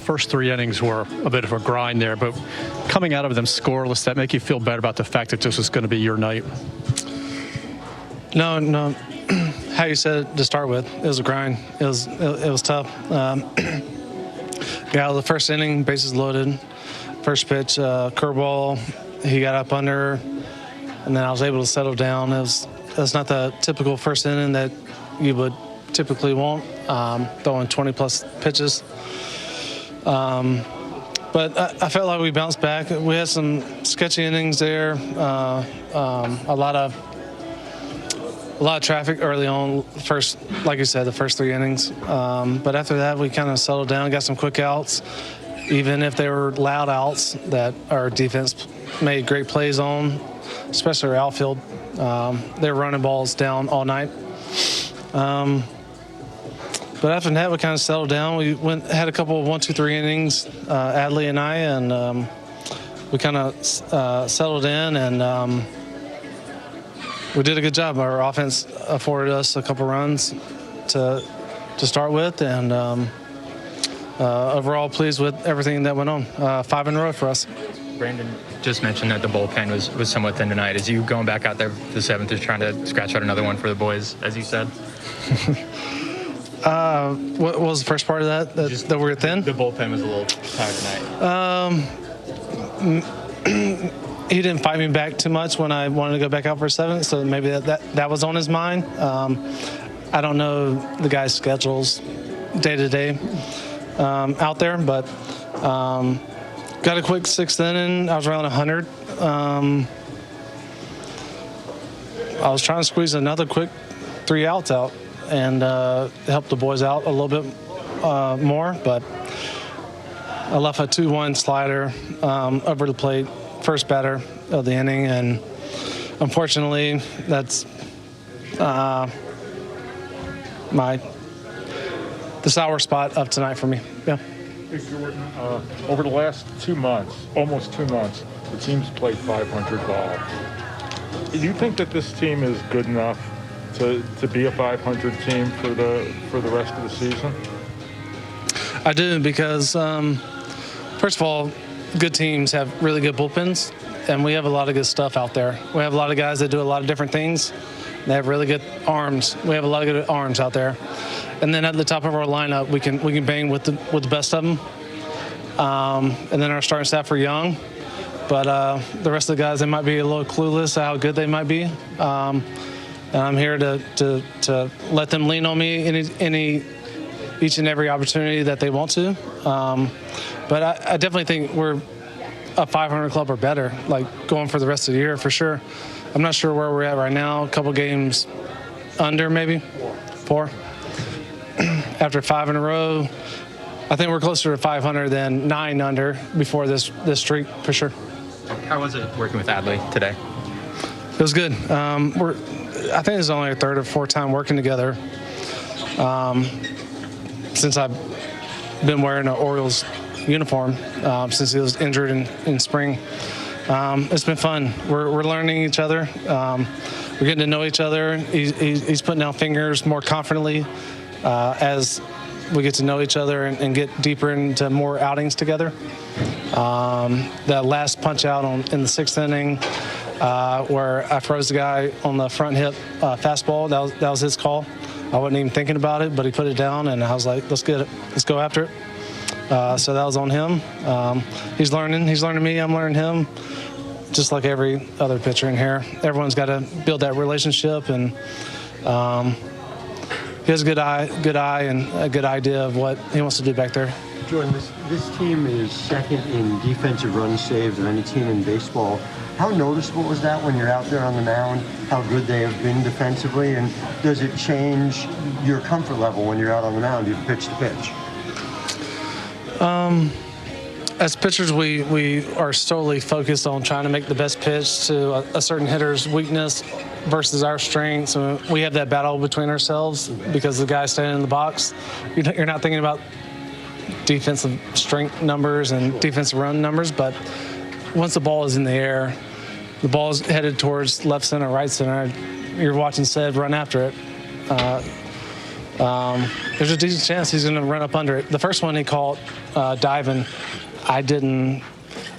first 3 innings were a bit of a grind there, but coming out of them scoreless, that make you feel better about the fact that this was going to be your night? No. How you said it to start with, it was a grind. It was tough. The first inning, bases loaded. First pitch, curveball, he got up under, and then I was able to settle down. That's not the typical first inning that you would typically want, throwing 20-plus pitches. But I felt like we bounced back. We had some sketchy innings there, a lot of traffic early on. First, like you said, the first 3 innings. But after that, we kind of settled down, got some quick outs. Even if they were loud outs that our defense made great plays on, especially our outfield. They were running balls down all night. But after that, we kind of settled down. We had a couple of 1, 2, 3 innings, Adley and I, and we kind of settled in, and we did a good job. Our offense afforded us a couple runs to start with, and overall pleased with everything that went on. 5 in a row for us. Brandon just mentioned that the bullpen was somewhat thin tonight. Is you going back out there the 7th, just trying to scratch out another one for the boys, as you said? What was the first part of that? That we were thin? The bullpen was a little tired tonight. He didn't fight me back too much when I wanted to go back out for 7th, so maybe that was on his mind. I don't know the guys' schedules day to day out there, but got a quick 6th inning. I was around 100. I was trying to squeeze another quick 3 outs out and help the boys out a little bit more, but I left a 2-1 slider over the plate, first batter of the inning, and unfortunately that's the sour spot of tonight for me. Yeah. Hey, Jordan, over the last 2 months, almost 2 months, the team's played 500 ball. Do you think that this team is good enough to be a 500 team for the rest of the season? I do, because first of all, good teams have really good bullpens, and we have a lot of good stuff out there. We have a lot of guys that do a lot of different things. They have really good arms. We have a lot of good arms out there. And then at the top of our lineup, we can bang with the best of them. And then our starting staff are young, but the rest of the guys, they might be a little clueless how good they might be. And I'm here to let them lean on me each and every opportunity that they want to. But I definitely think we're a 500 club or better, like going for the rest of the year for sure. I'm not sure where we're at right now. A couple games under, maybe 4. After 5 in a row, I think we're closer to 500 than 9 under before this streak for sure. How was it working with Adley today? It was good. I think it's only our 3rd or 4th time working together since I've been wearing an Orioles uniform since he was injured in spring. It's been fun. We're learning each other. We're getting to know each other. He's putting down fingers more confidently as we get to know each other and get deeper into more outings together. That last punch out in the 6th inning where I froze the guy on the front hip fastball, that was his call. I wasn't even thinking about it, but he put it down, and I was like, let's get it. Let's go after it. So that was on him. He's learning me, I'm learning him, just like every other pitcher in here. Everyone's got to build that relationship, and he has a good eye and a good idea of what he wants to do back there. Jordan, this team is 2nd in defensive runs saved of any team in baseball. How noticeable was that when you're out there on the mound, how good they have been defensively, and does it change your comfort level when you're out on the mound, you pitch to pitch? As pitchers, we are solely focused on trying to make the best pitch to a certain hitter's weakness versus our strengths. And we have that battle between ourselves because the guy standing in the box, you're not thinking about defensive strength numbers and defensive run numbers, but once the ball is in the air, the ball is headed towards left center, right center, you're watching Sed run after it. there's a decent chance he's going to run up under it. The first one he caught diving, I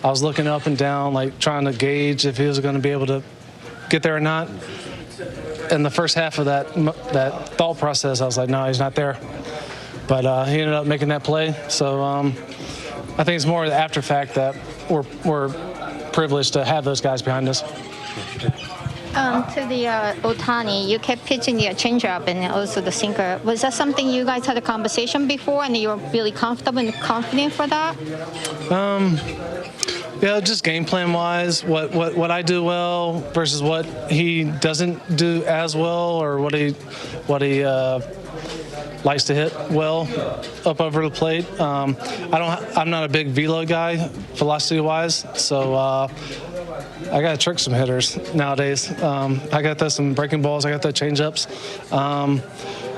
was looking up and down, like trying to gauge if he was going to be able to get there or not. In the first half of that thought process, I was like, no, he's not there. But he ended up making that play. So I think it's more the after fact that we're privileged to have those guys behind us. To the Otani, you kept pitching the changeup and also the sinker. Was that something you guys had a conversation before, and you're really comfortable and confident for that? Yeah, just game plan wise, what I do well versus what he doesn't do as well, or what he likes to hit well up over the plate. I'm not a big velo guy, velocity wise, so I got to trick some hitters nowadays. I got some breaking balls, I got the change-ups.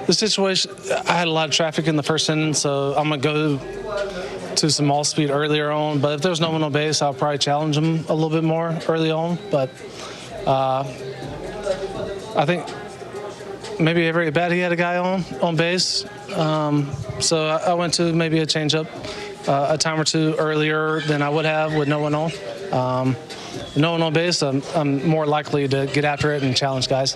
The situation, I had a lot of traffic in the first inning, so I'm going to go to some all speed earlier on. But if there's no one on base, I'll probably challenge him a little bit more early on. But I think maybe every at bat he had a guy on base. So I went to maybe a changeup a time or two earlier than I would have with no one on. No one on base, I'm more likely to get after it and challenge guys.